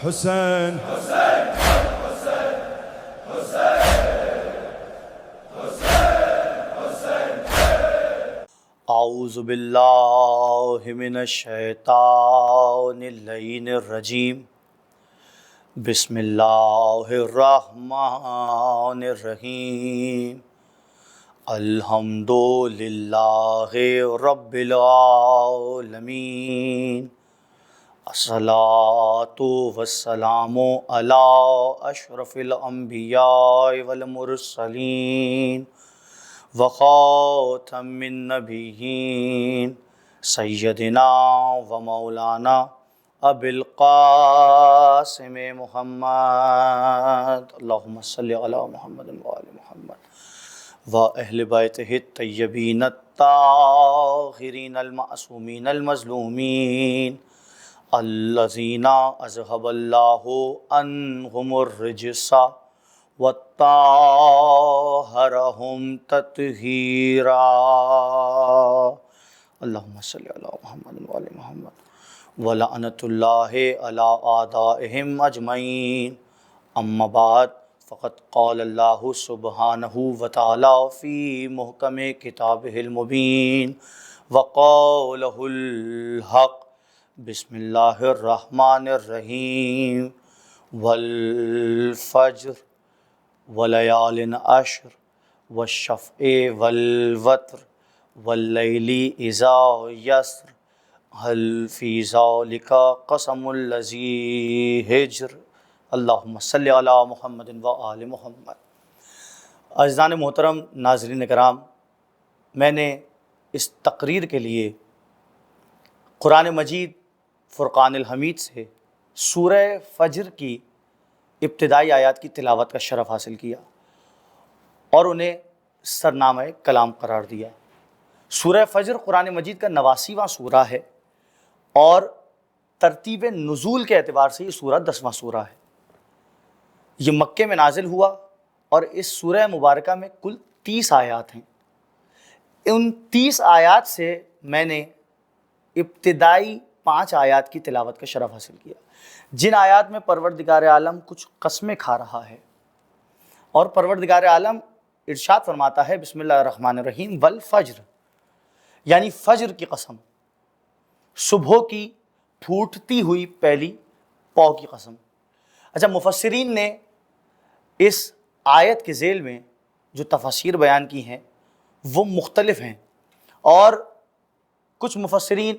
حسین اعوذ باللہ من الشیطان اللعین الرجیم بسم اللہ الرحمن الرحیم الحمد للہ رب العالمین الصلاۃ والسلام علی اشرف الانبیاء والمرسلین وخاتم النبیین سیدنا و مولانا ابی القاسم محمد اللہم صلی علی محمد و آل محمد و اہل بیتہ الطیبین الطاہرین المعصومین المظلومین الذین اذھب اللہ عنہم الرجس وطہرہم تطہیرا اللہم صلی علی محمد و آل محمد ولعنۃ اللہ علی اعدائہم اجمعین اما بعد فقد قال اللہ سبحانہ وتعالی فی محکم کتابہ المبین وقولہ الحق بسم اللہ الرحمن الرحیم والفجر ولیال عشر والشفع والوتر واللیل اذا یسر هل فی ذلک قسم الذی حجر اللہم صلی علی محمد و آل محمد۔ عزیزان محترم، ناظرین کرام، میں نے اس تقریر کے لیے قرآن مجید فرقان الحمید سے سورہ فجر کی ابتدائی آیات کی تلاوت کا شرف حاصل کیا اور انہیں سرنامہ کلام قرار دیا۔ سورہ فجر قرآن مجید کا 89واں سورہ ہے اور ترتیب نزول کے اعتبار سے یہ سورہ 10واں سورہ ہے۔ یہ مکے میں نازل ہوا اور اس سورہ مبارکہ میں کل 30 آیات ہیں۔ ان 30 آیات سے میں نے ابتدائی 5 آیات کی تلاوت کا شرف حاصل کیا، جن آیات میں پروردگار عالم کچھ قسمیں کھا رہا ہے، اور پروردگار عالم ارشاد فرماتا ہے بسم اللہ الرحمن الرحیم والفجر، یعنی فجر کی قسم، صبح کی پھوٹتی ہوئی پہلی پاؤ کی قسم۔ اچھا، مفسرین نے اس آیت کے ذیل میں جو تفاسیر بیان کی ہیں وہ مختلف ہیں، اور کچھ مفسرین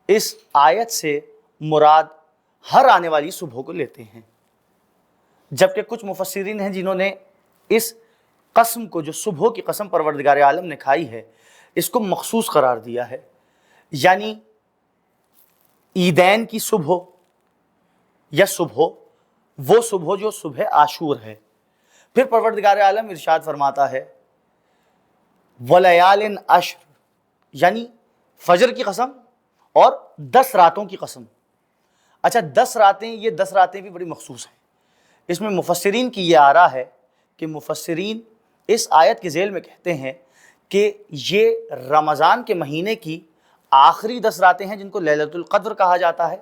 اس آیت سے مراد ہر آنے والی صبح کو لیتے ہیں، جبکہ کچھ مفسرین ہیں جنہوں نے اس قسم کو، جو صبح کی قسم پروردگار عالم نے کھائی ہے، اس کو مخصوص قرار دیا ہے، یعنی عیدین کی صبح یا صبح، وہ صبح جو صبح عاشور ہے۔ پھر پروردگار عالم ارشاد فرماتا ہے ولیال عشر، یعنی فجر کی قسم اور 10 راتوں کی قسم۔ اچھا، 10 راتیں، یہ 10 راتیں بھی بڑی مخصوص ہیں۔ اس میں مفسرین کی یہ آراء ہے کہ مفسرین اس آیت کے ذیل میں کہتے ہیں کہ یہ رمضان کے مہینے کی آخری 10 راتیں ہیں، جن کو لیلۃ القدر کہا جاتا ہے،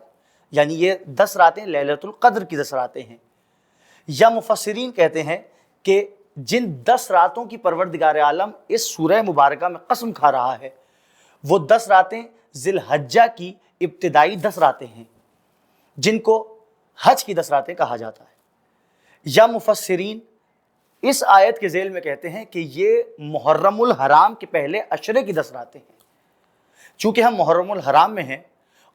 یعنی یہ 10 راتیں لیلۃ القدر کی 10 راتیں ہیں۔ یا مفسرین کہتے ہیں کہ جن 10 راتوں کی پروردگار عالم اس سورہ مبارکہ میں قسم کھا رہا ہے، وہ 10 راتیں ذی الحجہ کی ابتدائی 10 راتیں ہیں، جن کو حج کی 10 راتیں کہا جاتا ہے۔ یا مفسرین اس آیت کے ذیل میں کہتے ہیں کہ یہ محرم الحرام کے پہلے عشرے کی 10 راتیں ہیں۔ چونکہ ہم محرم الحرام میں ہیں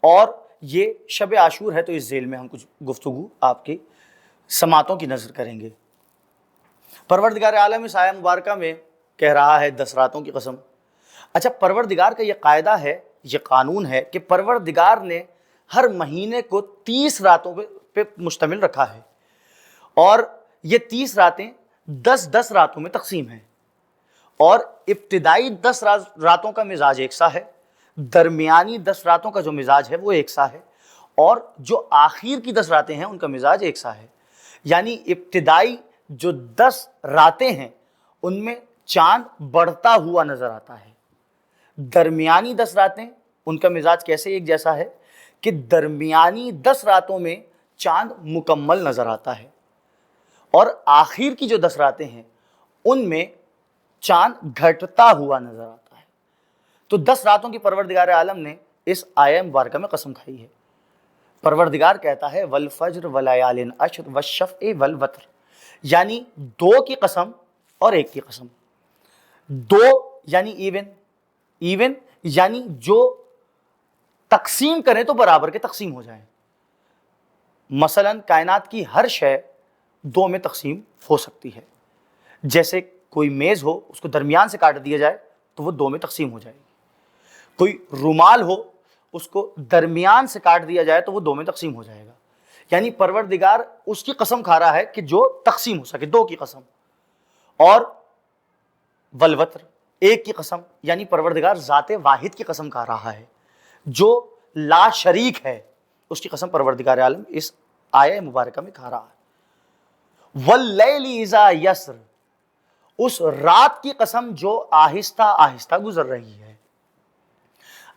اور یہ شب عاشور ہے، تو اس ذیل میں ہم کچھ گفتگو آپ کی سماعتوں کی نظر کریں گے۔ پروردگار عالم اس آیہ مبارکہ میں کہہ رہا ہے 10 راتوں کی قسم۔ اچھا، پروردگار کا یہ قاعدہ ہے، یہ قانون ہے کہ پروردگار نے ہر مہینے کو 30 راتوں پہ مشتمل رکھا ہے، اور یہ 30 راتیں 10 راتوں میں تقسیم ہیں، اور ابتدائی 10 راتوں کا مزاج ایک سا ہے، درمیانی 10 راتوں کا جو مزاج ہے وہ ایک سا ہے، اور جو آخر کی 10 راتیں ہیں ان کا مزاج ایک سا ہے۔ یعنی ابتدائی جو 10 راتیں ہیں ان میں چاند بڑھتا ہوا نظر آتا ہے، درمیانی 10 راتیں ان کا مزاج کیسے ایک جیسا ہے کہ درمیانی 10 راتوں میں چاند مکمل نظر آتا ہے، اور آخر کی جو 10 راتیں ہیں ان میں چاند گھٹتا ہوا نظر آتا ہے۔ تو 10 راتوں کی پروردگار عالم نے اس آیہ مبارکہ میں قسم کھائی ہے۔ پروردگار کہتا ہے والفجر ولیال عشر والشفع والوتر، یعنی 2 کی قسم اور 1 کی قسم۔ 2 یعنی ایون یعنی جو تقسیم کریں تو برابر کے تقسیم ہو جائیں۔ مثلا کائنات کی ہر شے 2 میں تقسیم ہو سکتی ہے، جیسے کوئی میز ہو اس کو درمیان سے کاٹ دیا جائے تو وہ 2 میں تقسیم ہو جائے گی، کوئی رومال ہو اس کو درمیان سے کاٹ دیا جائے تو وہ 2 میں تقسیم ہو جائے گا۔ یعنی پروردگار اس کی قسم کھا رہا ہے کہ جو تقسیم ہو سکے، 2 کی قسم، اور والوتر 1 کی قسم، یعنی پروردگار ذات واحد کی قسم کھا رہا ہے جو لا شریک ہے، اس کی قسم پروردگار عالم اس آیہ مبارکہ میں کھا رہا ہے۔ واللیل اذا یسر، اس رات کی قسم جو آہستہ آہستہ گزر رہی ہے۔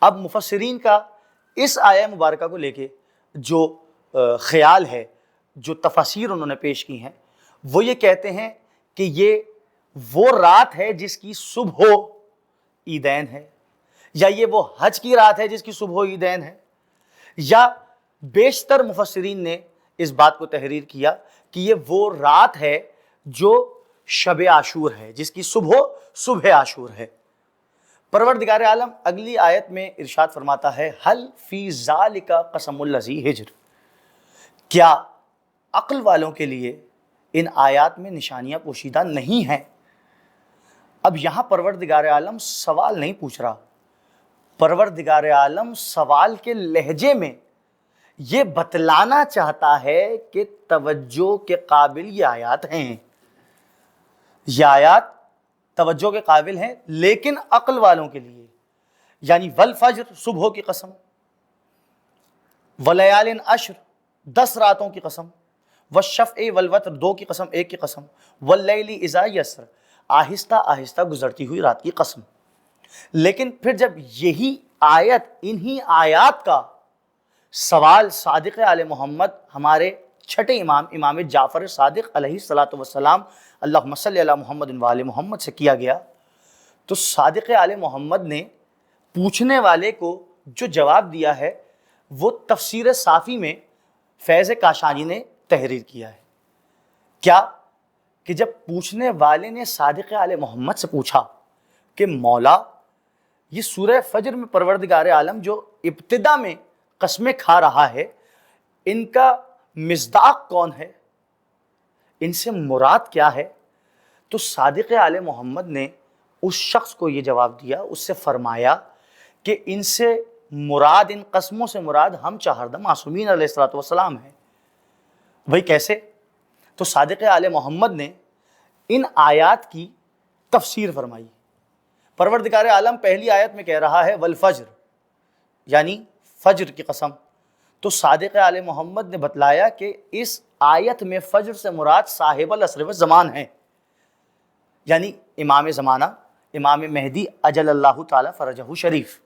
اب مفسرین کا اس آیہ مبارکہ کو لے کے جو خیال ہے، جو تفاسیر انہوں نے پیش کی ہیں، وہ یہ کہتے ہیں کہ یہ وہ رات ہے جس کی صبح عیدین ہے، یا یہ وہ حج کی رات ہے جس کی صبح عیدین ہے، یا بیشتر مفسرین نے اس بات کو تحریر کیا کہ یہ وہ رات ہے جو شب عاشور ہے، جس کی صبح عاشور ہے۔ پروردگار عالم اگلی آیت میں ارشاد فرماتا ہے حل فی ذالک قسم الذی ہجر، کیا عقل والوں کے لیے ان آیات میں نشانیاں پوشیدہ نہیں ہیں؟ اب یہاں پروردگار عالم سوال نہیں پوچھ رہا، پروردگار عالم سوال کے لہجے میں یہ بتلانا چاہتا ہے کہ توجہ کے قابل یہ آیات ہیں، یہ آیات توجہ کے قابل ہیں، لیکن عقل والوں کے لیے، یعنی والفجر صبح کی قسم، ولیال عشر 10 راتوں کی قسم، والشفع والوتر 2 کی قسم 1 کی قسم، واللیل اذا یسر آہستہ آہستہ گزرتی ہوئی رات کی قسم۔ لیکن پھر جب یہی آیت، انہی آیات کا سوال صادق آل محمد ہمارے چھٹے امام امام جعفر صادق علیہ الصلوۃ والسلام اللہم صلی علی محمد و آل محمد سے کیا گیا، تو صادق آل محمد نے پوچھنے والے کو جو جواب دیا ہے وہ تفسیر صافی میں فیض کاشانی نے تحریر کیا ہے۔ کیا کہ جب پوچھنے والے نے صادق آل محمد سے پوچھا کہ مولا یہ سورہ فجر میں پروردگار عالم جو ابتدا میں قسمیں کھا رہا ہے، ان کا مصداق کون ہے، ان سے مراد کیا ہے؟ تو صادق آل محمد نے اس شخص کو یہ جواب دیا، اس سے فرمایا کہ ان سے مراد، ان قسموں سے مراد ہم چہاردہ معصومین علیہ الصلوۃ والسلام ہیں۔ بھئی کیسے؟ تو صادق آل محمد نے ان آیات کی تفسیر فرمائی۔ پروردگار عالم پہلی آیت میں کہہ رہا ہے والفجر، یعنی فجر کی قسم، تو صادق آل محمد نے بتلایا کہ اس آیت میں فجر سے مراد صاحب العصر والزمان ہیں، یعنی امام زمانہ، امام مہدی اجل اللہ تعالی فرجہ شریف۔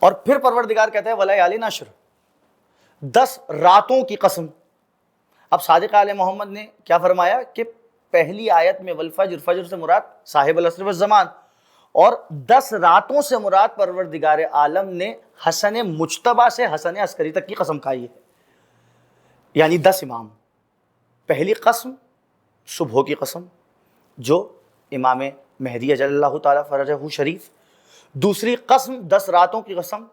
اور پھر پروردگار کہتا ہے ولیال عشر 10 راتوں کی قسم۔ اب صادق آل محمد نے کیا فرمایا کہ پہلی آیت میں والفجر، فجر سے مراد صاحب العصر والزمان، اور 10 راتوں سے مراد پروردگار عالم نے حسن مجتبیٰ سے حسن عسکری تک کی قسم کھائی ہے، یعنی 10 امام۔ پہلی قسم صبح کی قسم جو امام مہدی اجل اللہ تعالی فرجہ شریف، دوسری قسم 10 راتوں کی قسم،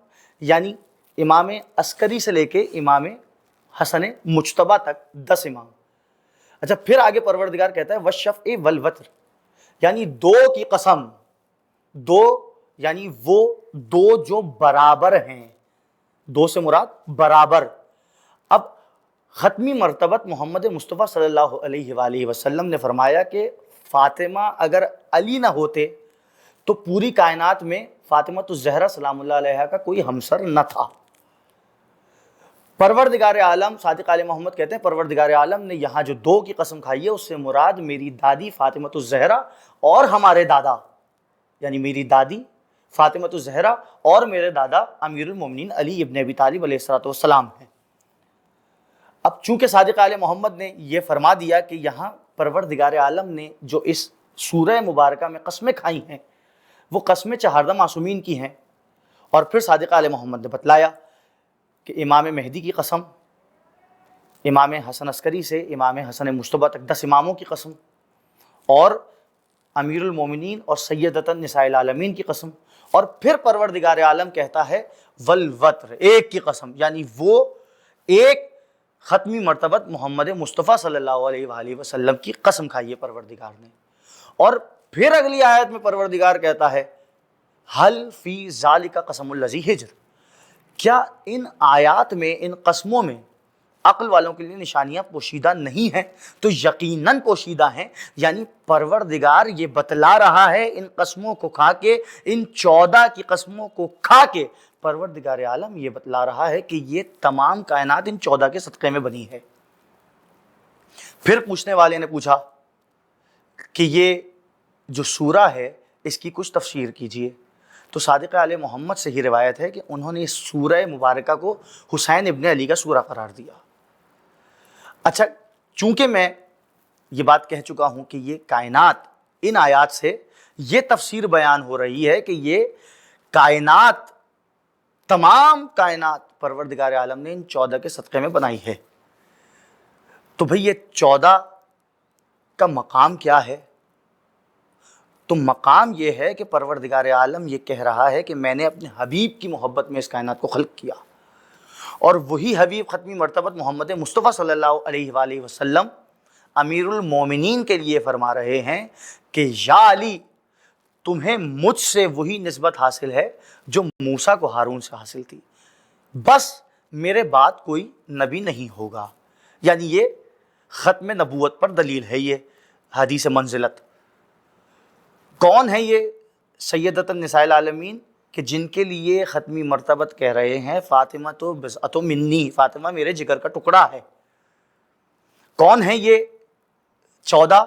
یعنی امام عسکری سے لے کے امام حسن مجتبیٰ تک 10 امام۔ اچھا پھر آگے پروردگار کہتا ہے والشفع والوتر، یعنی 2 کی قسم، 2 یعنی وہ 2 جو برابر ہیں، 2 سے مراد برابر۔ اب ختمی مرتبت محمد مصطفیٰ صلی اللہ علیہ وآلہ وسلم نے فرمایا کہ فاطمہ اگر علی نہ ہوتے تو پوری کائنات میں فاطمہ الزہرا سلام اللہ علیہا کا کوئی ہمسر نہ تھا۔ پروردگار عالم صادق آل محمد کہتے ہیں پروردگار عالم نے یہاں جو 2 کی قسم کھائی ہے اس سے مراد میری دادی فاطمہ الزہرا اور ہمارے دادا، یعنی میری دادی فاطمہ الزہرا اور میرے دادا امیر المومنین علی ابن ابی طالب علیہ الصلوۃ والسلام ہیں۔ اب چونکہ صادق آل محمد نے یہ فرما دیا کہ یہاں پروردگار عالم نے جو اس سورہ مبارکہ میں قسمیں کھائی ہیں وہ قسمیں چہاردہ معصومین کی ہیں، اور پھر صادق آل محمد نے بتلایا کہ امام مہدی کی قسم، امام حسن عسکری سے امام حسن مجتبیٰ تک 10 اماموں کی قسم، اور امیر المومنین اور سیدۃ النساء العالمین کی قسم، اور پھر پروردگار عالم کہتا ہے والوتر، ایک کی قسم، یعنی وہ ایک ختمی مرتبت محمد مصطفیٰ صلی اللہ علیہ وآلہ وسلم کی قسم کھائی ہے پروردگار نے۔ اور پھر اگلی آیت میں پروردگار کہتا ہے حل فی ذالک قسم الذی ہجر، کیا ان آیات میں، ان قسموں میں عقل والوں کے لیے نشانیاں پوشیدہ نہیں ہیں؟ تو یقیناً پوشیدہ ہیں، یعنی پروردگار یہ بتلا رہا ہے ان قسموں کو کھا کے، ان 14 کی قسموں کو کھا کے پروردگار عالم یہ بتلا رہا ہے کہ یہ تمام کائنات ان 14 کے صدقے میں بنی ہے۔ پھر پوچھنے والے نے پوچھا کہ یہ جو سورہ ہے اس کی کچھ تفسیر کیجئے، تو صادق آل محمد سے ہی روایت ہے کہ انہوں نے اس سورہ مبارکہ کو حسین ابن علی کا سورہ قرار دیا۔ اچھا، چونکہ میں یہ بات کہہ چکا ہوں کہ یہ کائنات، ان آیات سے یہ تفسیر بیان ہو رہی ہے کہ یہ کائنات، تمام کائنات پروردگار عالم نے ان 14 کے صدقے میں بنائی ہے، تو بھئی یہ 14 کا مقام کیا ہے؟ تو مقام یہ ہے کہ پروردگار عالم یہ کہہ رہا ہے کہ میں نے اپنے حبیب کی محبت میں اس کائنات کو خلق کیا، اور وہی حبیب ختمی مرتبت محمد مصطفیٰ صلی اللہ علیہ وآلہ وسلم امیر المومنین کے لیے فرما رہے ہیں کہ یا علی، تمہیں مجھ سے وہی نسبت حاصل ہے جو موسیٰ کو ہارون سے حاصل تھی، بس میرے بعد کوئی نبی نہیں ہوگا۔ یعنی یہ ختم نبوت پر دلیل ہے، یہ حدیث منزلت۔ کون ہے یہ سیدۃ النساء العالمین کہ جن کے لیے ختمی مرتبت کہہ رہے ہیں فاطمہ تو بضعۃ منی، فاطمہ میرے جگر کا ٹکڑا ہے؟ کون ہے یہ 14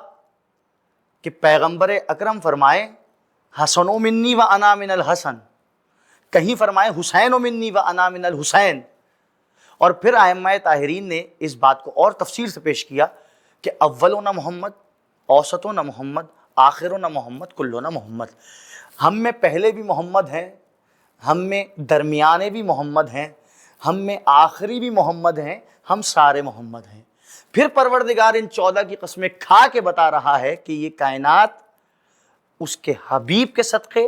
کہ پیغمبر اکرم فرمائے حسن منی و انا من الحسن، کہیں فرمائے حسین منی و انا من الحسین، اور پھر ائمہ طاہرین نے اس بات کو اور تفصیل سے پیش کیا کہ اولنا محمد، اوسطنا محمد، آخرنا محمد، کلنا محمد، ہم میں پہلے بھی محمد ہیں، ہم میں درمیانے بھی محمد ہیں، ہم میں آخری بھی محمد ہیں، ہم سارے محمد ہیں۔ پھر پروردگار ان 14 کی قسمیں کھا کے بتا رہا ہے کہ یہ کائنات اس کے حبیب کے صدقے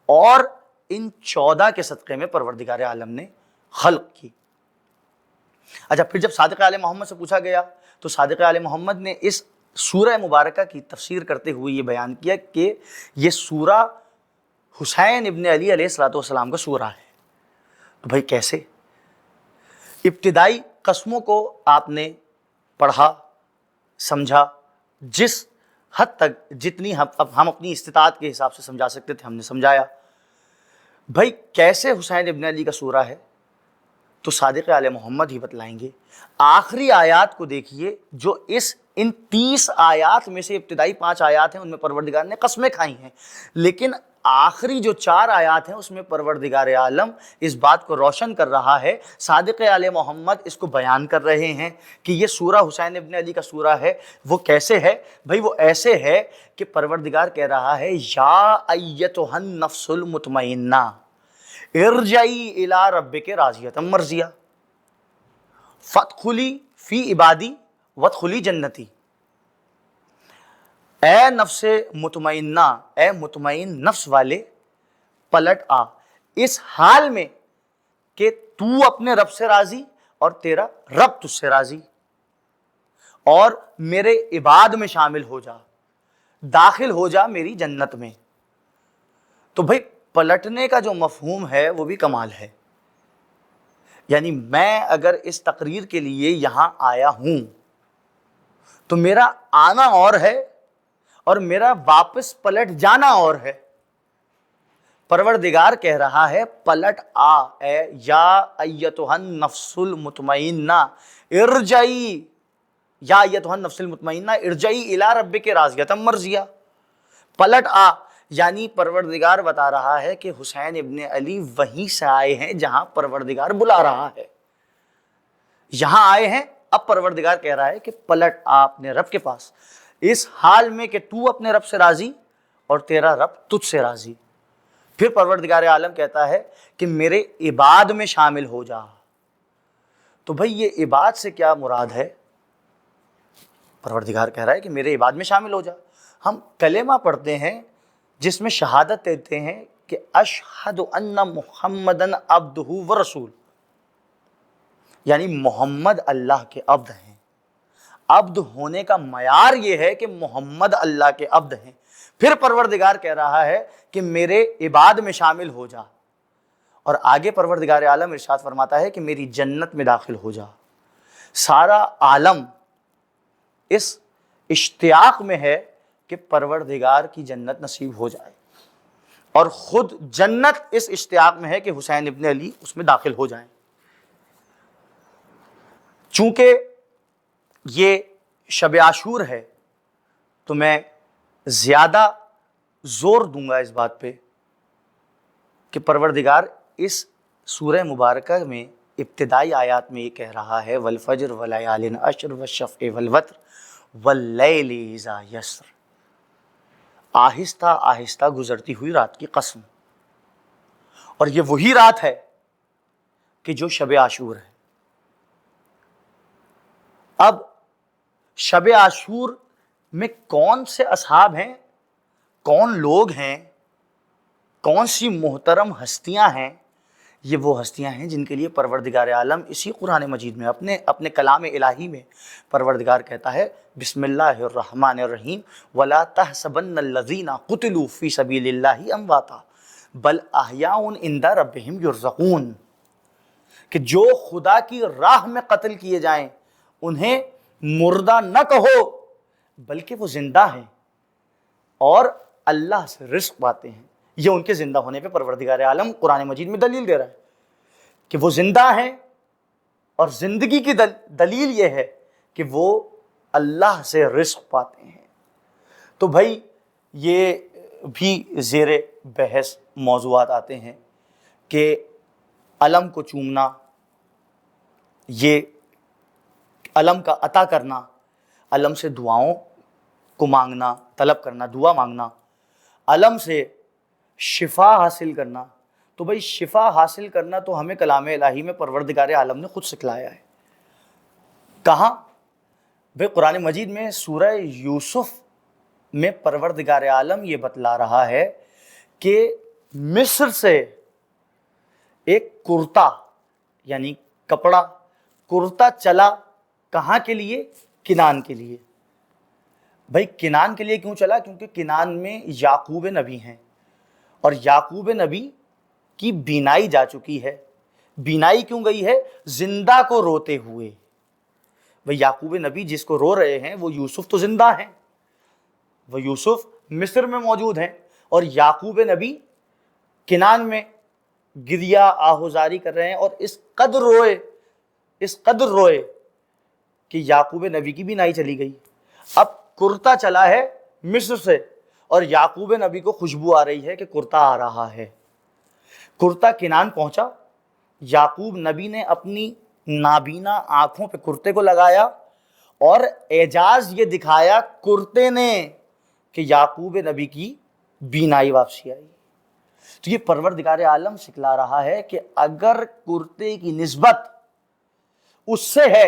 اور ان 14 کے صدقے میں پروردگار عالم نے خلق کی۔ اچھا، پھر جب صادق آل محمد سے پوچھا گیا تو صادق آل محمد نے اس سورہ مبارکہ کی تفسیر کرتے ہوئے یہ بیان کیا کہ یہ سورہ حسین ابن علی علیہ السلام کا سورہ ہے۔ تو بھائی کیسے؟ ابتدائی قسموں کو آپ نے پڑھا، سمجھا، جس حد تک جتنی ہم اپنی استطاعت کے حساب سے سمجھا سکتے تھے ہم نے سمجھایا۔ بھائی کیسے حسین ابن علی کا سورہ ہے؟ تو صادق آل محمد ہی بتلائیں گے۔ آخری آیات کو دیکھیے، جو ان 30 آیات میں سے ابتدائی 5 آیات ہیں ان میں پروردگار نے قسمیں کھائی ہیں، لیکن آخری جو 4 آیات ہیں اس میں پروردگار عالم اس بات کو روشن کر رہا ہے، صادق آل محمد اس کو بیان کر رہے ہیں کہ یہ سورہ حسین ابن علی کا سورہ ہے۔ وہ کیسے ہے؟ بھائی وہ ایسے ہے کہ پروردگار کہہ رہا ہے یا ایتھا النفس المطمئنہ ارجعی الی ربک راضیۃ مرضیہ فادخلی فی عبادی وادخلی جنتی۔ اے نفس مطمئنہ، اے مطمئن نفس والے، پلٹ آ اس حال میں کہ تو اپنے رب سے راضی اور تیرا رب تجھ سے راضی، اور میرے عباد میں شامل ہو جا، داخل ہو جا میری جنت میں۔ تو بھائی پلٹنے کا جو مفہوم ہے وہ بھی کمال ہے، یعنی میں اگر اس تقریر کے لیے یہاں آیا ہوں تو میرا آنا اور ہے اور میرا واپس پلٹ جانا اور ہے۔ پروردگار کہہ رہا ہے پلٹ آ، اے یا ایتھا النفس المطمئنہ ارجعی، یا ایتھا النفس المطمئنہ ارجعی الی ربک راضیۃ مرضیہ، پلٹ آ، یعنی پروردگار بتا رہا ہے کہ حسین ابن علی وہیں سے آئے ہیں جہاں پروردگار بلا رہا ہے، یہاں آئے ہیں اب پروردگار کہہ رہا ہے کہ پلٹ آ اپنے رب کے پاس اس حال میں کہ تو اپنے رب سے راضی اور تیرا رب تجھ سے راضی۔ پھر پروردگار عالم کہتا ہے کہ میرے عباد میں شامل ہو جا۔ تو بھئی یہ عباد سے کیا مراد ہے؟ پروردگار کہہ رہا ہے کہ میرے عباد میں شامل ہو جا۔ ہم کلمہ پڑھتے ہیں جس میں شہادت دیتے ہیں کہ اشہد ان محمدن عبدہ و رسول، یعنی محمد اللہ کے عبد ہیں۔ عبد ہونے کا معیار یہ ہے کہ محمد اللہ کے عبد ہیں۔ پھر پروردگار کہہ رہا ہے کہ میرے عباد میں شامل ہو جا، اور آگے پروردگار عالم ارشاد فرماتا ہے کہ میری جنت میں داخل ہو جا۔ سارا عالم اس اشتیاق میں ہے کہ پروردگار کی جنت نصیب ہو جائے، اور خود جنت اس اشتیاق میں ہے کہ حسین ابن علی اس میں داخل ہو جائیں۔ چونکہ یہ شب عاشور ہے تو میں زیادہ زور دوں گا اس بات پہ کہ پروردگار اس سورہ مبارکہ میں ابتدائی آیات میں یہ کہہ رہا ہے والفجر ولیال عشر والشفع والوتر واللیل اذا یسر، آہستہ آہستہ گزرتی ہوئی رات کی قسم، اور یہ وہی رات ہے کہ جو شب عاشور ہے۔ اب شب عاشور میں کون سے اصحاب ہیں، کون لوگ ہیں، کون سی محترم ہستیاں ہیں؟ یہ وہ ہستیاں ہیں جن کے لیے پروردگار عالم اسی قرآن مجید میں اپنے کلام الہی میں پروردگار کہتا ہے بسم اللہ الرحمن الرحیم ولا تحسبن الذین قتلوا فی سبیل اللہ امواتا بل احیاء عند ربہم یرزقون، کہ جو خدا کی راہ میں قتل کیے جائیں انہیں مردہ نہ کہو بلکہ وہ زندہ ہیں اور اللہ سے رزق پاتے ہیں۔ یہ ان کے زندہ ہونے پہ پروردگار عالم قرآن مجید میں دلیل دے رہا ہے کہ وہ زندہ ہیں، اور زندگی کی دلیل یہ ہے کہ وہ اللہ سے رزق پاتے ہیں۔ تو بھائی یہ بھی زیر بحث موضوعات آتے ہیں کہ علم کو چومنا، یہ علم کا عطا کرنا، علم سے دعاؤں کو مانگنا، طلب کرنا، دعا مانگنا، علم سے شفا حاصل کرنا، تو بھائی شفا حاصل کرنا تو ہمیں کلام الہی میں پروردگار عالم نے خود سکھلایا ہے۔ کہاں؟ بھائی قرآن مجید میں سورہ یوسف میں پروردگار عالم یہ بتلا رہا ہے کہ مصر سے ایک کرتا یعنی کپڑا کرتا چلا، کہاں کے لیے؟ کنان کے لیے۔ بھائی کنان کے لیے کیوں چلا؟ کیونکہ کنان میں یعقوب نبی ہیں، اور یعقوب نبی کی بینائی جا چکی ہے۔ بینائی کیوں گئی ہے؟ زندہ کو روتے ہوئے۔ بھائی یعقوب نبی جس کو رو رہے ہیں وہ یوسف تو زندہ ہیں، وہ یوسف مصر میں موجود ہیں، اور یعقوب نبی کنان میں گریہ آہوزاری کر رہے ہیں، اور اس قدر روئے کہ یعقوب نبی کی بینائی چلی گئی۔ اب کرتا چلا ہے مصر سے، اور یعقوب نبی کو خوشبو آ رہی ہے کہ کرتا آ رہا ہے۔ کرتا کنان پہنچا، یعقوب نبی نے اپنی نابینا آنکھوں پہ کرتے کو لگایا، اور اعجاز یہ دکھایا کرتے نے کہ یعقوب نبی کی بینائی واپسی آئی۔ تو یہ پروردگار عالم سکھلا رہا ہے کہ اگر کرتے کی نسبت اس سے ہے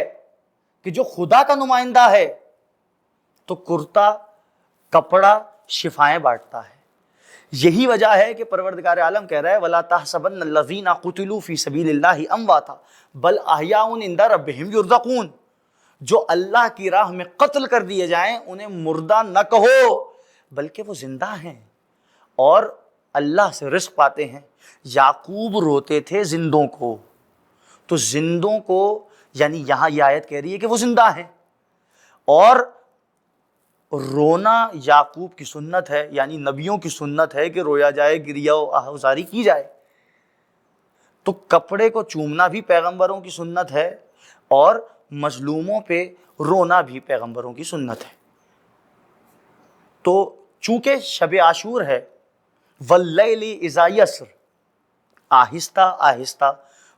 کہ جو خدا کا نمائندہ ہے، تو کرتا کپڑا شفائیں بانٹتا ہے۔ یہی وجہ ہے کہ پروردگار عالم کہہ رہا ہے وَلَا تَحْسَبَنَّ الَّذِينَ قُتِلُوا فِي سَبِيلِ اللَّهِ أَمْوَاتًا بَلْ أَحْيَاءٌ عِندَ رَبِّهِمْ يُرْزَقُونَ، جو اللہ کی راہ میں قتل کر دیے جائیں انہیں مردہ نہ کہو بلکہ وہ زندہ ہیں اور اللہ سے رزق پاتے ہیں۔ یعقوب روتے تھے زندوں کو، تو زندوں کو یعنی یہاں یہ آیت کہہ رہی ہے کہ وہ زندہ ہیں، اور رونا یعقوب کی سنت ہے، یعنی نبیوں کی سنت ہے کہ رویا جائے، گریہ و آہوزاری کی جائے۔ تو کپڑے کو چومنا بھی پیغمبروں کی سنت ہے، اور مظلوموں پہ رونا بھی پیغمبروں کی سنت ہے۔ تو چونکہ شب عاشور ہے، واللیل اذا یسر، آہستہ آہستہ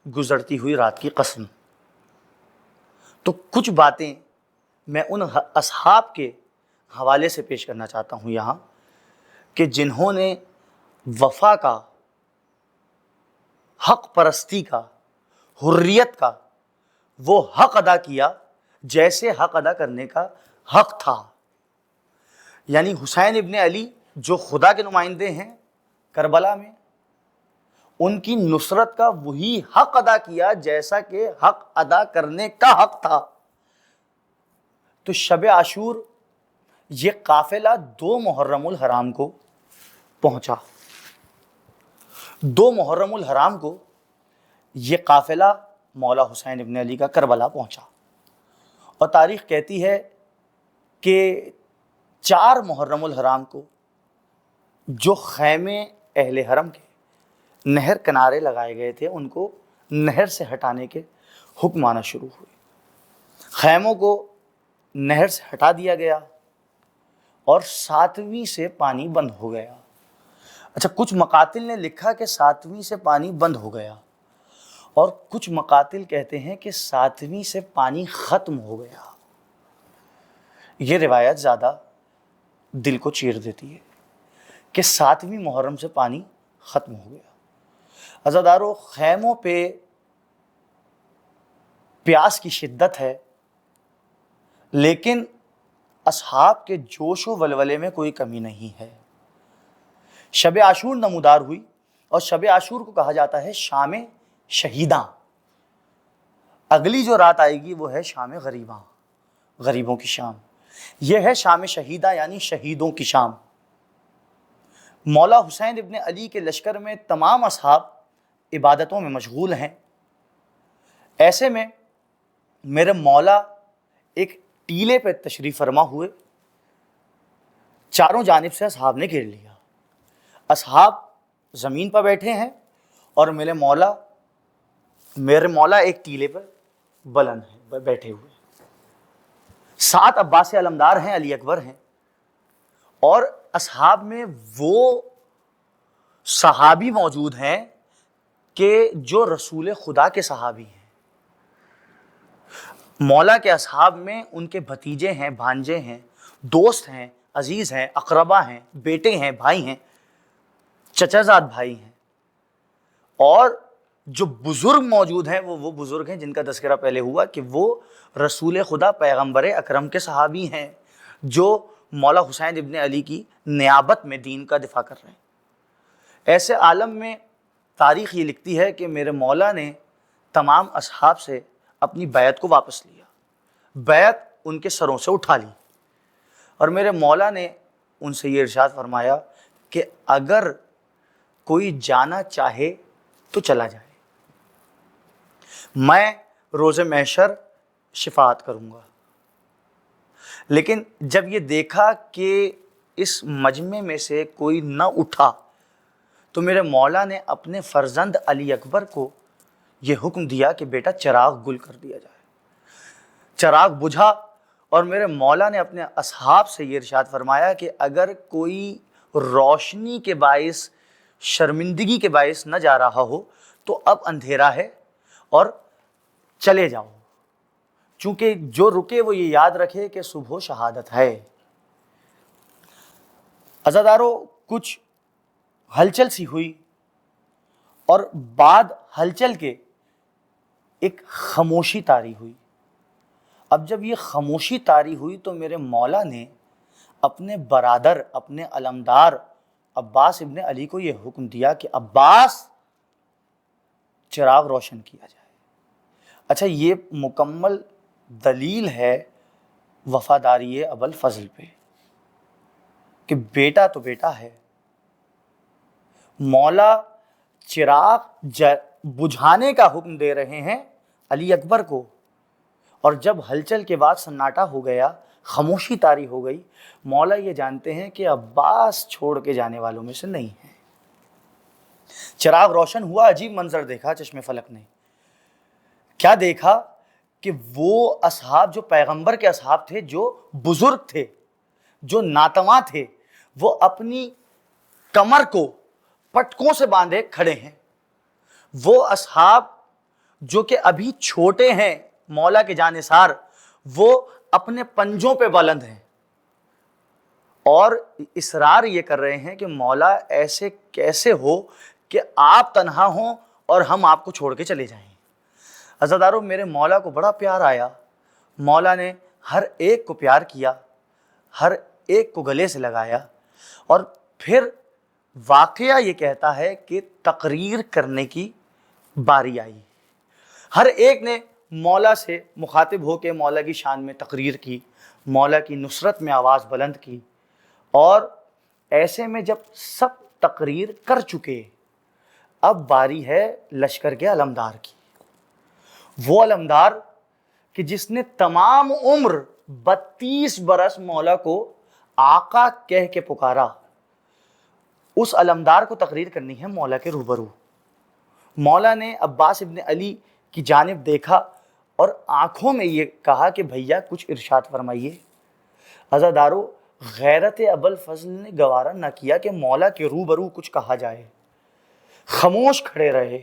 گزرتی ہوئی رات کی قسم، تو کچھ باتیں میں ان اصحاب کے حوالے سے پیش کرنا چاہتا ہوں یہاں کہ جنہوں نے وفا کا، حق پرستی کا، حریت کا وہ حق ادا کیا جیسے حق ادا کرنے کا حق تھا۔ یعنی حسین ابن علی جو خدا کے نمائندے ہیں کربلا میں، ان کی نصرت کا وہی حق ادا کیا جیسا کہ حق ادا کرنے کا حق تھا۔ تو شب عاشور یہ قافلہ 2 محرم الحرام کو پہنچا۔ 2 محرم الحرام کو یہ قافلہ مولا حسین ابن علی کا کربلا پہنچا، اور تاریخ کہتی ہے کہ 4 محرم الحرام کو جو خیمے اہل حرم کے نہر کنارے لگائے گئے تھے ان کو نہر سے ہٹانے کے حکم آنا شروع ہوئے۔ خیموں کو نہر سے ہٹا دیا گیا اور 7ویں سے پانی بند ہو گیا۔ اچھا، کچھ مقاتل نے لکھا کہ 7ویں سے پانی بند ہو گیا، اور کچھ مقاتل کہتے ہیں کہ 7ویں سے پانی ختم ہو گیا۔ یہ روایت زیادہ دل کو چیر دیتی ہے کہ 7ویں محرم سے پانی ختم ہو گیا۔ عزادارو، خیموں پہ پیاس کی شدت ہے، لیکن اصحاب کے جوش و ولولے میں کوئی کمی نہیں ہے۔ شب عاشور نمودار ہوئی، اور شب عاشور کو کہا جاتا ہے شام شہیداں۔ اگلی جو رات آئے گی وہ ہے شام غریباں، غریبوں کی شام۔ یہ ہے شام شہیداں، یعنی شہیدوں کی شام۔ مولا حسین ابن علی کے لشکر میں تمام اصحاب عبادتوں میں مشغول ہیں۔ ایسے میں میرے مولا ایک ٹیلے پہ تشریف فرما ہوئے، چاروں جانب سے اصحاب نے گھیر لیا۔ اصحاب زمین پر بیٹھے ہیں اور میرے مولا ایک ٹیلے پر بلند ہیں، بیٹھے ہوئے۔ 7 عباس علمدار ہیں، علی اکبر ہیں، اور اصحاب میں وہ صحابی موجود ہیں کہ جو رسول خدا کے صحابی ہیں۔ مولا کے اصحاب میں ان کے بھتیجے ہیں، بھانجے ہیں، دوست ہیں، عزیز ہیں، اقربا ہیں، بیٹے ہیں، بھائی ہیں، چچا زاد بھائی ہیں، اور جو بزرگ موجود ہیں وہ بزرگ ہیں جن کا تذکرہ پہلے ہوا کہ وہ رسول خدا پیغمبر اکرم کے صحابی ہیں جو مولا حسین ابن علی کی نیابت میں دین کا دفاع کر رہے ہیں۔ ایسے عالم میں تاریخ یہ لکھتی ہے کہ میرے مولا نے تمام اصحاب سے اپنی بیعت کو واپس لیا، بیعت ان کے سروں سے اٹھا لی، اور میرے مولا نے ان سے یہ ارشاد فرمایا کہ اگر کوئی جانا چاہے تو چلا جائے، میں روز محشر شفاعت کروں گا۔ لیکن جب یہ دیکھا کہ اس مجمع میں سے کوئی نہ اٹھا تو میرے مولا نے اپنے فرزند علی اکبر کو یہ حکم دیا کہ بیٹا چراغ گل کر دیا جائے۔ چراغ بجھا، اور میرے مولا نے اپنے اصحاب سے یہ ارشاد فرمایا کہ اگر کوئی روشنی کے باعث، شرمندگی کے باعث نہ جا رہا ہو تو اب اندھیرا ہے اور چلے جاؤ، چونکہ جو رکے وہ یہ یاد رکھے کہ صبح شہادت ہے۔ عزادارو، کچھ ہلچل سی ہوئی، اور بعد ہلچل کے ایک خاموشی طاری ہوئی۔ اب جب یہ خاموشی طاری ہوئی تو میرے مولا نے اپنے برادر، اپنے علمدار عباس ابن علی کو یہ حکم دیا کہ عباس، چراغ روشن کیا جائے۔ اچھا، یہ مکمل دلیل ہے وفاداری ابوالفضل پہ کہ بیٹا تو بیٹا ہے۔ مولا چراغ بجھانے کا حکم دے رہے ہیں علی اکبر کو، اور جب ہلچل کے بعد سناٹا ہو گیا، خاموشی طاری ہو گئی، مولا یہ جانتے ہیں کہ عباس چھوڑ کے جانے والوں میں سے نہیں ہیں۔ چراغ روشن ہوا، عجیب منظر دیکھا چشم فلک نے۔ کیا دیکھا کہ وہ اصحاب جو پیغمبر کے اصحاب تھے، جو بزرگ تھے، جو ناتواں تھے، وہ اپنی کمر کو پٹکوں سے باندھے کھڑے ہیں۔ وہ اصحاب جو کہ ابھی چھوٹے ہیں، مولا کے جانثار وہ اپنے پنجوں پہ بلند ہیں اور اصرار یہ کر رہے ہیں کہ مولا ایسے کیسے ہو کہ آپ تنہا ہوں اور ہم آپ کو چھوڑ کے چلے جائیں۔ عزادارو، میرے مولا کو بڑا پیار آیا، مولا نے ہر ایک کو پیار کیا، ہر ایک کو گلے سے لگایا، اور پھر واقعہ یہ کہتا ہے کہ تقریر کرنے کی باری آئی۔ ہر ایک نے مولا سے مخاطب ہو کے مولا کی شان میں تقریر کی، مولا کی نصرت میں آواز بلند کی، اور ایسے میں جب سب تقریر کر چکے، اب باری ہے لشکر کے علمدار کی۔ وہ علمدار کہ جس نے تمام عمر 32 برس مولا کو آقا کہہ کے پکارا، اس علمدار کو تقریر کرنی ہے مولا کے روبرو۔ مولا نے عباس ابن علی کی جانب دیکھا اور آنکھوں میں یہ کہا کہ بھیا کچھ ارشاد فرمائیے۔ عزادارو، غیرت ابوالفضل نے گوارا نہ کیا کہ مولا کے روبرو کچھ کہا جائے، خاموش کھڑے رہے۔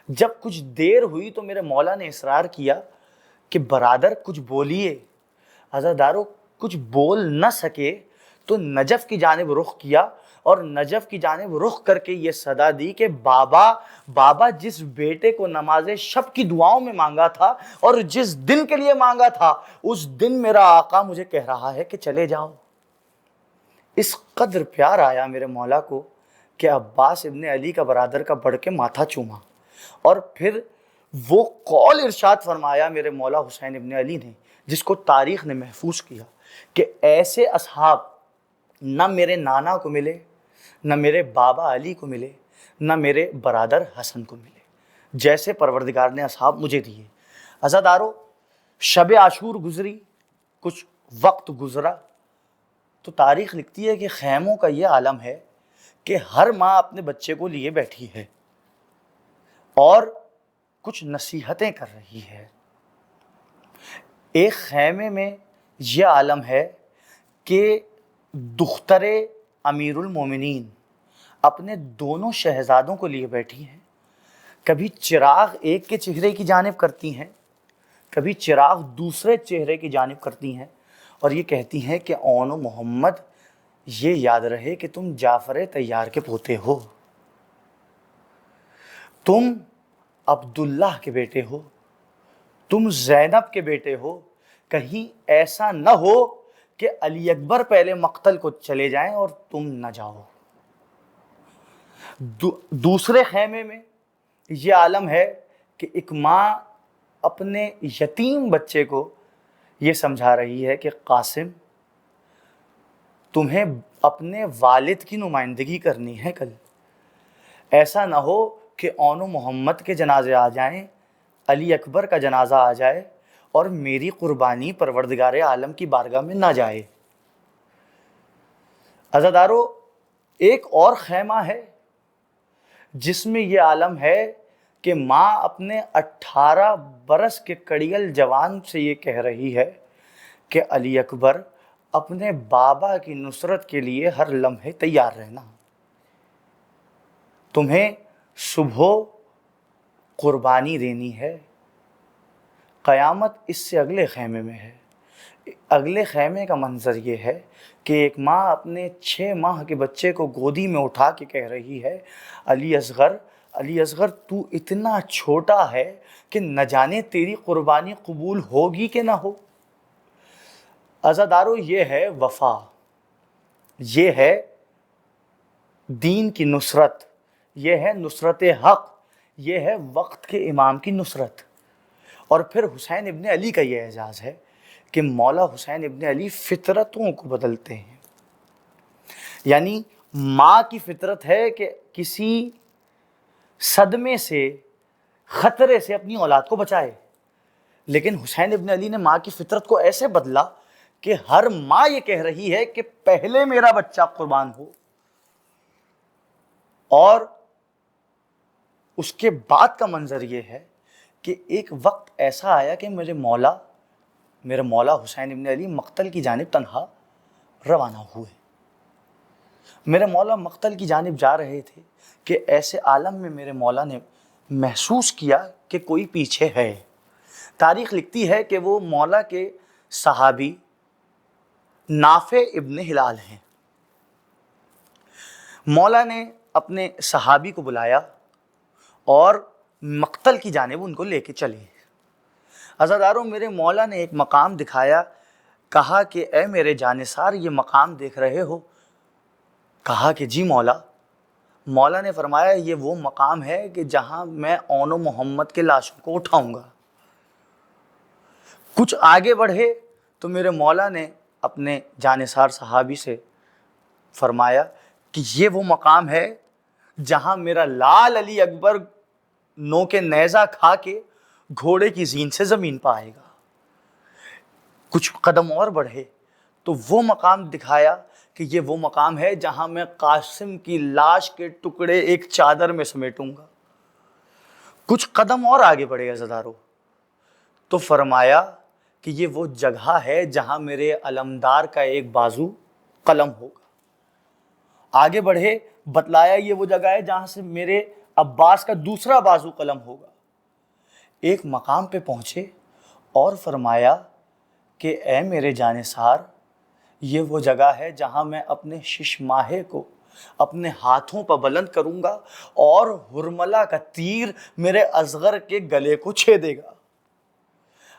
جب کچھ دیر ہوئی تو میرے مولا نے اصرار کیا کہ برادر کچھ بولیے۔ عزادارو، کچھ بول نہ سکے تو نجف کی جانب رخ کیا، اور نجف کی جانب رخ کر کے یہ صدا دی کہ بابا جس بیٹے کو نماز شب کی دعاؤں میں مانگا تھا اور جس دن کے لیے مانگا تھا، اس دن میرا آقا مجھے کہہ رہا ہے کہ چلے جاؤ۔ اس قدر پیار آیا میرے مولا کو کہ عباس ابن علی کا برادر کا بڑھ کے ماتھا چوما، اور پھر وہ قول ارشاد فرمایا میرے مولا حسین ابن علی نے، جس کو تاریخ نے محفوظ کیا کہ ایسے اصحاب نہ میرے نانا کو ملے، نہ میرے بابا علی کو ملے، نہ میرے برادر حسن کو ملے، جیسے پروردگار نے اصحاب مجھے دیے۔ عزادارو، شب عاشور گزری، کچھ وقت گزرا تو تاریخ لکھتی ہے کہ خیموں کا یہ عالم ہے کہ ہر ماں اپنے بچے کو لیے بیٹھی ہے اور کچھ نصیحتیں کر رہی ہے۔ ایک خیمے میں یہ عالم ہے کہ دختر امیر المومنین اپنے دونوں شہزادوں کو لیے بیٹھی ہیں، کبھی چراغ ایک کے چہرے کی جانب کرتی ہیں، کبھی چراغ دوسرے چہرے کی جانب کرتی ہیں، اور یہ کہتی ہیں کہ اون و محمد، یہ یاد رہے کہ تم جعفر طیار کے پوتے ہو، تم عبداللہ کے بیٹے ہو، تم زینب کے بیٹے ہو، کہیں ایسا نہ ہو کہ علی اکبر پہلے مقتل کو چلے جائیں اور تم نہ جاؤ۔ دوسرے خیمے میں یہ عالم ہے کہ ایک ماں اپنے یتیم بچے کو یہ سمجھا رہی ہے کہ قاسم، تمہیں اپنے والد کی نمائندگی کرنی ہے کل، ایسا نہ ہو کہ اون و محمد کے جنازے آ جائیں، علی اکبر کا جنازہ آ جائے اور میری قربانی پروردگار عالم کی بارگاہ میں نہ جائے۔ عزادارو، ایک اور خیمہ ہے جس میں یہ عالم ہے کہ ماں اپنے 18 برس کے کڑیل جوان سے یہ کہہ رہی ہے کہ علی اکبر، اپنے بابا کی نصرت کے لیے ہر لمحے تیار رہنا، تمہیں صبح قربانی دینی ہے۔ قیامت اس سے اگلے خیمے میں ہے۔ اگلے خیمے کا منظر یہ ہے کہ ایک ماں اپنے 6 ماہ کے بچے کو گودی میں اٹھا کے کہہ رہی ہے، علی اصغر تو اتنا چھوٹا ہے کہ نہ جانے تیری قربانی قبول ہوگی کہ نہ ہو۔ عزادارو، یہ ہے وفا، یہ ہے دین کی نصرت، یہ ہے نصرت حق، یہ ہے وقت کے امام کی نصرت۔ اور پھر حسین ابن علی کا یہ اعزاز ہے کہ مولا حسین ابن علی فطرتوں کو بدلتے ہیں۔ یعنی ماں کی فطرت ہے کہ کسی صدمے سے، خطرے سے اپنی اولاد کو بچائے، لیکن حسین ابن علی نے ماں کی فطرت کو ایسے بدلا کہ ہر ماں یہ کہہ رہی ہے کہ پہلے میرا بچہ قربان ہو، اور اس کے بعد کا منظر یہ ہے کہ ایک وقت ایسا آیا کہ میرے مولا حسین ابن علی مقتل کی جانب تنہا روانہ ہوئے۔ میرے مولا مقتل کی جانب جا رہے تھے کہ ایسے عالم میں میرے مولا نے محسوس کیا کہ کوئی پیچھے ہے، تاریخ لکھتی ہے کہ وہ مولا کے صحابی نافع ابن ہلال ہیں۔ مولا نے اپنے صحابی کو بلایا اور مقتل کی جانب ان کو لے کے چلے۔ عزاداروں، میرے مولا نے ایک مقام دکھایا، کہا کہ اے میرے جانثار یہ مقام دیکھ رہے ہو؟ کہا کہ جی مولا۔ مولا نے فرمایا یہ وہ مقام ہے کہ جہاں میں اون و محمد کے لاشوں کو اٹھاؤں گا۔ کچھ آگے بڑھے تو میرے مولا نے اپنے جانثار صحابی سے فرمایا کہ یہ وہ مقام ہے جہاں میرا لال علی اکبر نو کے نیزہ کھا کے گھوڑے کی زین سے زمین پہ آئے گا۔ کچھ قدم اور بڑھے تو وہ مقام دکھایا کہ یہ وہ مقام ہے جہاں میں قاسم کی لاش کے ٹکڑے ایک چادر میں سمیٹوں گا۔ کچھ قدم اور آگے بڑھے عزادارو تو فرمایا کہ یہ وہ جگہ ہے جہاں میرے علمدار کا ایک بازو قلم ہوگا۔ آگے بڑھے، بتلایا یہ وہ جگہ ہے جہاں سے میرے عباس کا دوسرا بازو قلم ہوگا۔ ایک مقام پہ پہنچے اور فرمایا کہ اے میرے جانثار یہ وہ جگہ ہے جہاں میں اپنے شش ماہے کو اپنے ہاتھوں پر بلند کروں گا اور ہرملہ کا تیر میرے اصغر کے گلے کو چھیدے گا۔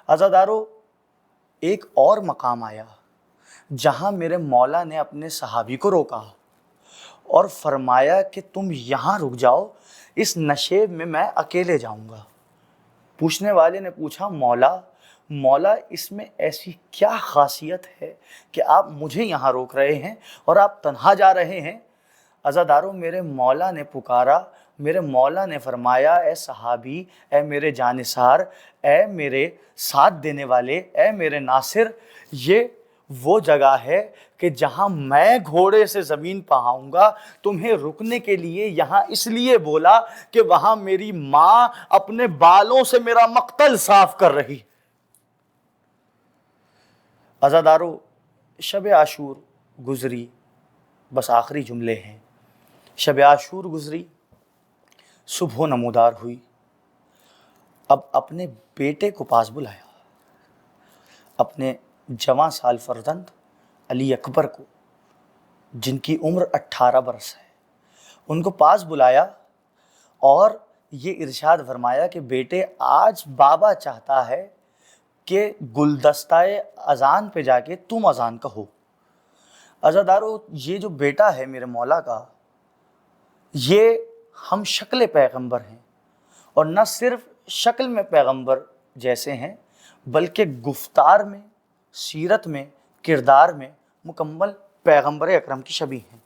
عزادارو، ایک اور مقام آیا جہاں میرے مولا نے اپنے صحابی کو روکا اور فرمایا کہ تم یہاں رک جاؤ، اس نشیب میں اکیلے جاؤں گا۔ پوچھنے والے نے پوچھا مولا اس میں ایسی کیا خاصیت ہے کہ آپ مجھے یہاں روک رہے ہیں اور آپ تنہا جا رہے ہیں؟ عزادارو، میرے مولا نے پکارا، میرے مولا نے فرمایا اے صحابی، اے میرے جانثار، اے میرے ساتھ دینے والے، اے میرے ناصر، یہ وہ جگہ ہے کہ جہاں میں گھوڑے سے زمین پہ آؤں گا۔ تمہیں رکنے کے لیے یہاں اس لیے بولا کہ وہاں میری ماں اپنے بالوں سے میرا مقتل صاف کر رہی۔ عزادارو، شب عاشور گزری، بس آخری جملے ہیں۔ شب عاشور گزری، صبح و نمودار ہوئی۔ اب اپنے بیٹے کو پاس بلایا، اپنے جواں سال فرزند علی اکبر کو، جن کی عمر 18 برس ہے، ان کو پاس بلایا اور یہ ارشاد فرمایا کہ بیٹے آج بابا چاہتا ہے کہ گلدستہ اذان پہ جا کے تم اذان کہو۔ عزادارو، یہ جو بیٹا ہے میرے مولا کا، یہ ہم شکل پیغمبر ہیں، اور نہ صرف شکل میں پیغمبر جیسے ہیں بلکہ گفتار میں، سیرت میں، کردار میں مکمل پیغمبر اکرم کی شبیہ ہیں۔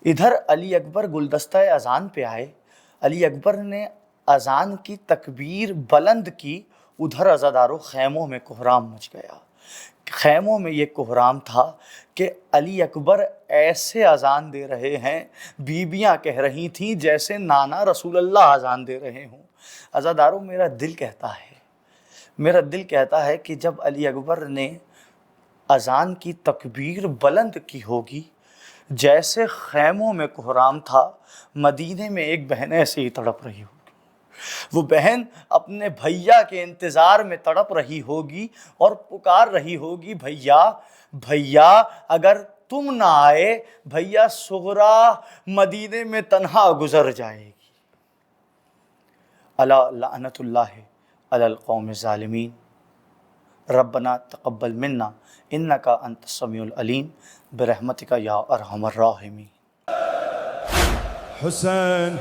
ادھر علی اکبر گلدستہ اذان پہ آئے، علی اکبر نے اذان کی تکبیر بلند کی، ادھر عزادارو خیموں میں کہرام مچ گیا۔ خیموں میں یہ کہرام تھا کہ علی اکبر ایسے اذان دے رہے ہیں، بیبیاں کہہ رہی تھیں جیسے نانا رسول اللہ اذان دے رہے ہوں۔ عزادارو، میرا دل کہتا ہے کہ جب علی اکبر نے اذان کی تکبیر بلند کی ہوگی، جیسے خیموں میں کہرام تھا، مدینے میں ایک بہن ایسے ہی تڑپ رہی ہوگی۔ وہ بہن اپنے بھیا کے انتظار میں تڑپ رہی ہوگی اور پکار رہی ہوگی، بھیا اگر تم نہ آئے، بھیا صغرا مدینے میں تنہا گزر جائے گی۔ الا لعنت اللہ علی القوم الظالمین، ربنا تقبل منا انک انت السمیع العلیم برحمتک یا ارحم الراحمین۔ حسین